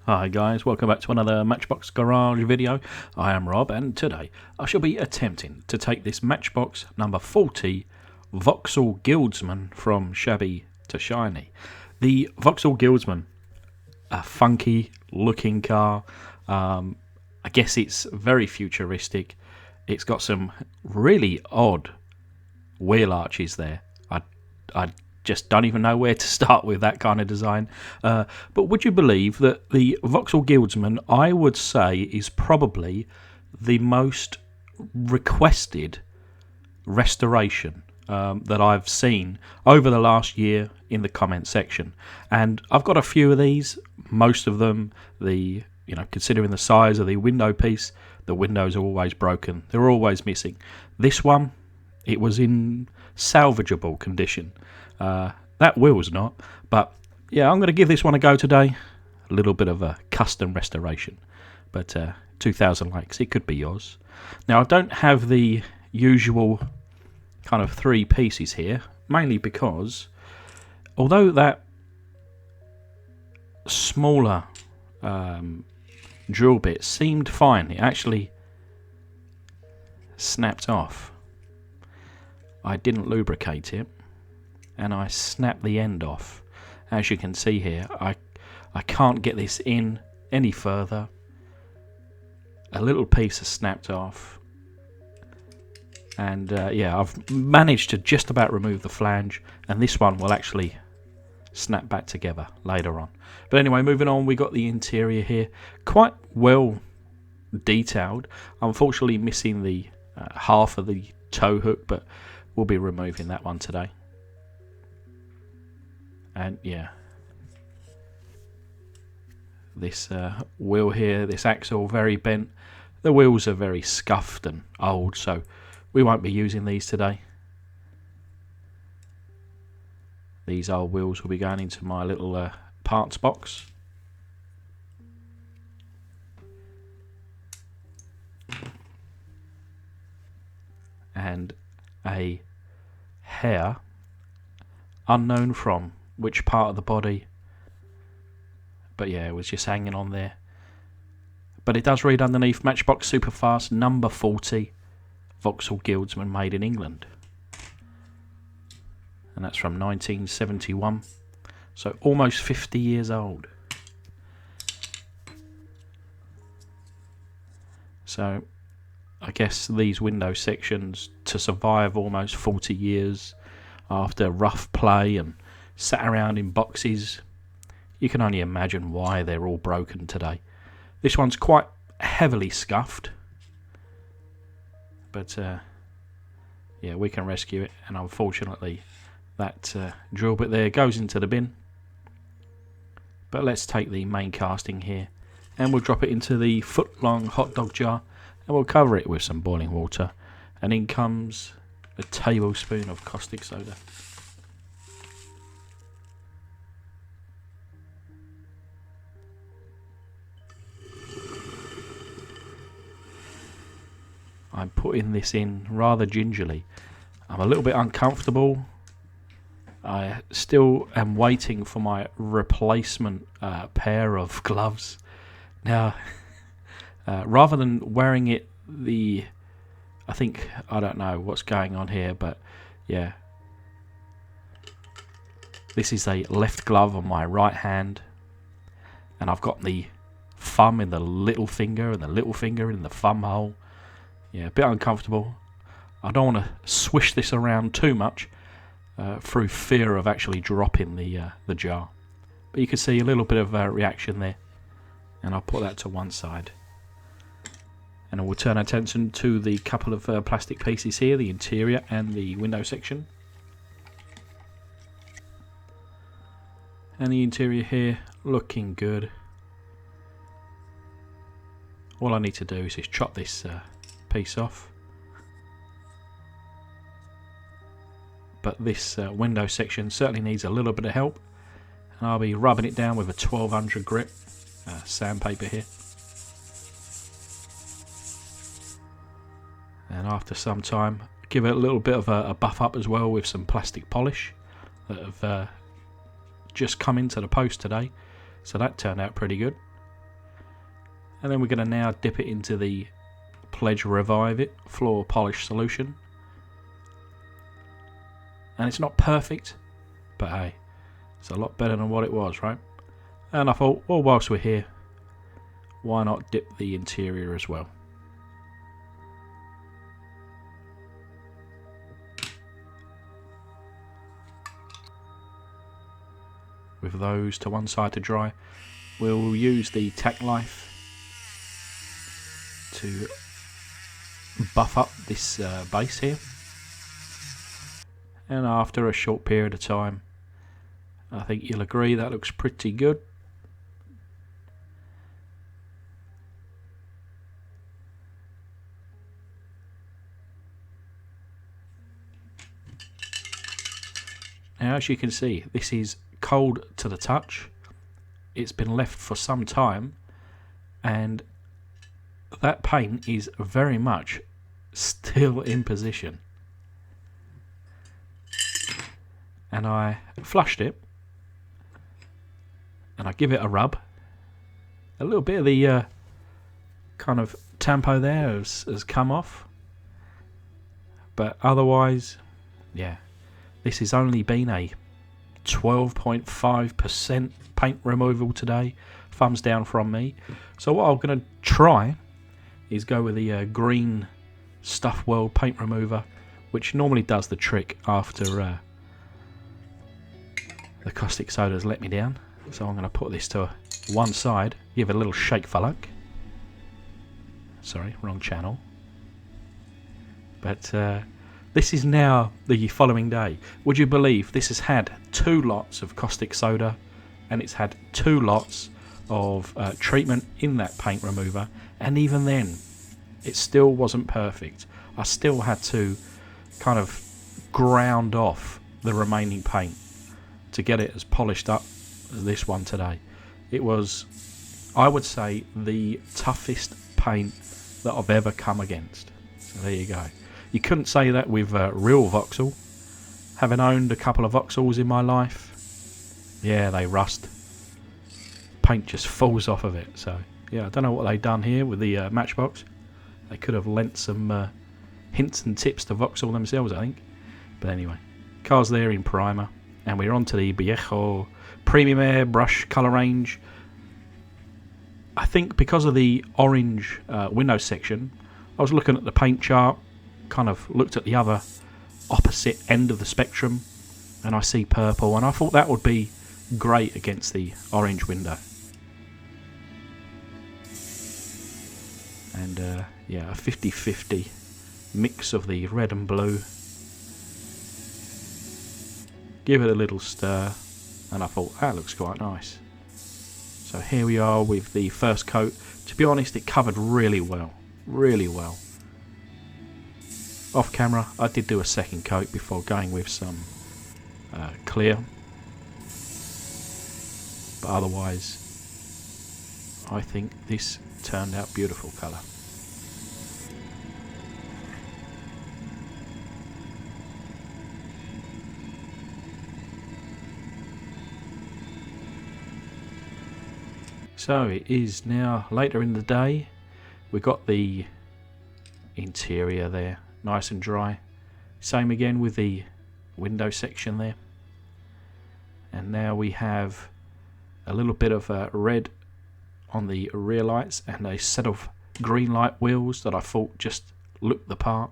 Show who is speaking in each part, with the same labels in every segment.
Speaker 1: Hi guys, welcome back to another Matchbox Garage video. I am Rob, and today I shall be attempting to take this Matchbox number 40 Vauxhall Guildsman from shabby to shiny. The Vauxhall Guildsman, a funky looking car. I guess it's very futuristic. It's got some really odd wheel arches there. I just don't even know where to start with that kind of design. But would you believe that the Vauxhall Guildsman, I would say, is probably the most requested restoration that I've seen over the last year in the comment section. And I've got a few of these. Most of them, considering the size of the window piece, the windows are always broken. They're always missing. This one, it was in salvageable condition. That wheel's not, but yeah, I'm going to give this one a go today. A little bit of a custom restoration, but 2,000 likes, it could be yours. Now, I don't have the usual kind of three pieces here, mainly because although that smaller drill bit seemed fine, it actually snapped off. I didn't lubricate it, and I snapped the end off. As you can see here, I can't get this in any further. A little piece has snapped off, and I've managed to just about remove the flange, and this one will actually snap back together later on. But anyway, moving on, we got the interior here, quite well detailed. Unfortunately missing the half of the tow hook, but we'll be removing that one today. And yeah, this wheel here, this axle, very bent. The wheels are very scuffed and old, so we won't be using these today. These old wheels will be going into my little parts box. And a hair, unknown from which part of the body, but yeah, it was just hanging on there. But it does read underneath Matchbox Superfast number 40 Vauxhall Guildsman, made in England, and that's from 1971, so almost 50 years old. So I guess these window sections, to survive almost 40 years after rough play and sat around in boxes, you can only imagine why they're all broken today. This one's quite heavily scuffed, but yeah, we can rescue it, and unfortunately that drill bit there goes into the bin. But let's take the main casting here, and we'll drop it into the foot-long hot dog jar, and we'll cover it with some boiling water, and in comes a tablespoon of caustic soda. I'm putting this in rather gingerly. I'm a little bit uncomfortable. I still am waiting for my replacement pair of gloves. Now, rather than wearing it, I don't know what's going on here, but yeah. This is a left glove on my right hand, and I've got the thumb in the little finger and the little finger in the thumb hole. Yeah, a bit uncomfortable. I don't want to swish this around too much through fear of actually dropping the jar. But you can see a little bit of reaction there, and I'll put that to one side. And we'll turn our attention to the couple of plastic pieces here, the interior and the window section. And the interior here, looking good. All I need to do is just chop this piece off. But this window section certainly needs a little bit of help, and I'll be rubbing it down with a 1200 grit sandpaper here. And after some time, give it a little bit of a buff up as well with some plastic polish that have just come into the post today, so that turned out pretty good. And then we're going to now dip it into the Pledge Revive It floor polish solution. And it's not perfect, but hey, it's a lot better than what it was, right? And I thought, well, whilst we're here, why not dip the interior as well? With those to one side to dry, we'll use the tack knife to buff up this base here. And after a short period of time, I think you'll agree that looks pretty good. Now, as you can see, this is cold to the touch. It's been left for some time, and that paint is very much still in position. And I flushed it, and I give it a rub. A little bit of the kind of tampo there has come off, but otherwise, yeah, this has only been a 12.5% paint removal today. Thumbs down from me. So what I'm going to try is go with the green Stuff World paint remover, which normally does the trick after the caustic soda's let me down. So I'm going to put this to one side, give it a little shake for luck. Sorry, wrong channel. But this is now the following day. Would you believe this has had 2 lots of caustic soda, and it's had 2 lots of treatment in that paint remover, and even then it still wasn't perfect. I still had to kind of ground off the remaining paint to get it as polished up as this one today. It was, I would say, the toughest paint that I've ever come against. So there you go. You couldn't say that with real Vauxhall. Having owned a couple of Vauxhalls in my life, yeah, they rust. Paint just falls off of it. So yeah, I don't know what they've done here with the Matchbox. They could have lent some hints and tips to Vauxhall themselves, I think. But anyway, car's there in primer, and we're on to the Viejo Premium Air brush colour range. I think because of the orange window section, I was looking at the paint chart, kind of looked at the other opposite end of the spectrum, and I see purple, and I thought that would be great against the orange window. And yeah, a 50-50 mix of the red and blue. Give it a little stir, and I thought that looks quite nice. So here we are with the first coat. To be honest, it covered really well, really well. Off camera, I did do a second coat before going with some clear, but otherwise I think this turned out beautiful colour. So it is now later in the day. We've got the interior there nice and dry. Same again with the window section there. And now we have a little bit of red on the rear lights and a set of green light wheels that I thought just looked the part.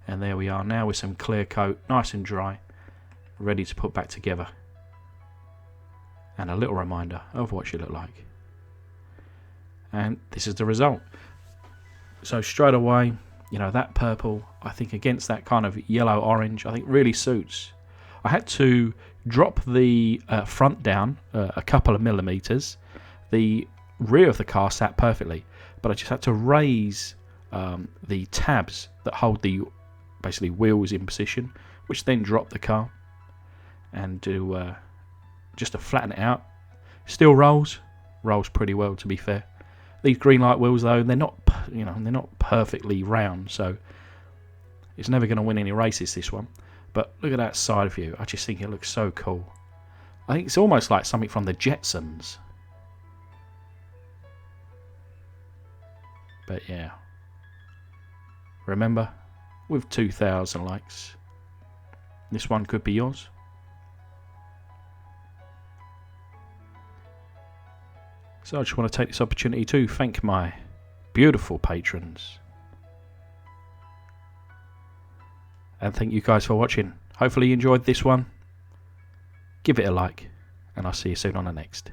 Speaker 1: And there we are now with some clear coat, nice and dry, ready to put back together. And a little reminder of what she looked like. And this is the result. So straight away, you know, that purple, I think against that kind of yellow orange, I think really suits. I had to drop the front down a couple of millimeters. The rear of the car sat perfectly, but I just had to raise the tabs that hold the basically wheels in position, which then drop the car, and do just to flatten it out. Still rolls pretty well, to be fair. These green light wheels, though, they're not, you know, they're not perfectly round, so it's never going to win any races, this one. But look at that side view. I just think it looks so cool. I think it's almost like something from the Jetsons. But yeah, remember, with 2,000 likes, this one could be yours. So I just want to take this opportunity to thank my beautiful patrons. And thank you guys for watching. Hopefully you enjoyed this one. Give it a like, and I'll see you soon on the next.